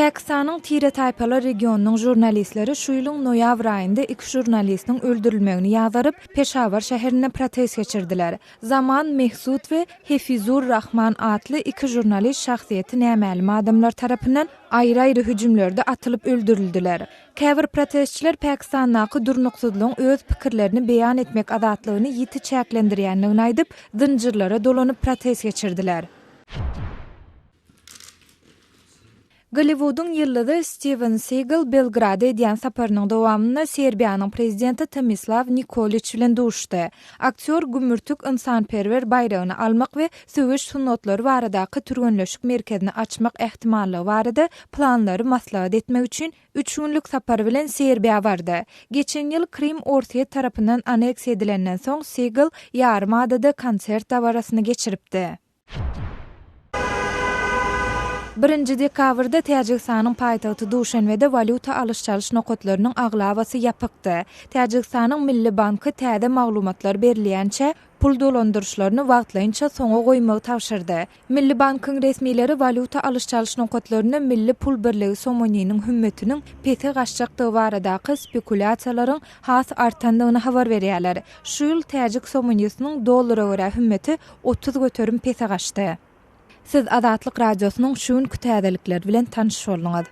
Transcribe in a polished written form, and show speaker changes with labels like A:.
A: Pakistanyň Tire Taypalar regionunyň jurnalistleri şu ýylyň noýabr aýynda iki jurnalistiniň öldürilmegini ýazaryp Peşawar şäherine protest geçirdiler. Zaman Mehsud we Hefizur Rahman adly iki jurnalist şahsiýeti nämälim adamlar tarapyndan aýry-aýry hüjümlerde atylyp öldürildiler. Käbir protestçiler Pakistandaky durnuksuzlygyň öz pikirlerini beýan etmek azatlygyny ýiti çäklendirýändigini aýdyp, dynjyrlara dolanyp protest geçirdiler. Gollywood'un ýyldyzy Steven Seagal Belgrada edýän saparynyň dowamyna Serbiýanyň prezidenti Tomislav Nikolic bilen duşdy. Aktyor gümürtük ynsanperwer bayragyny almak we söwüş sunnatlary baradaky türgünleşik merkezini açmak ähtimallygy barada planlary maslahat etmek üçin 3 günlük sapar bilen Serbiýa bardy. Geçen ýyl Krim Ortaýa tarapyndan aneks edilenden soň Seagal ýarymada konsert dawarasyny geçiripdi. 1 dekabrda Täjikistanyň paýtagty Duşanbede valyuta alyş-çalyş nokotlarynyň aglabasy ýapykdy. Täjikistanyň Milli Banky täze maglumatlar berilýänçe pul dolandyrşlaryny wagtlaýynça soňa goýmagy tapşyrdy. Milli Bankyň resmiýleri valyuta alyş-çalyş nokotlaryny Milli Pul Birligi Somonynyň hümmetiniň peti gaçjakdygy baradaky spekuliasiýalaryň has artandygyny habar berýärler. Şu ýyl Täjik Somonysynyň dollara görä hümmeti 30 göterim peti gaçdy. Siz Azatlyk radiosynyň şu gün kütädelikler bilen tanış bolňyz.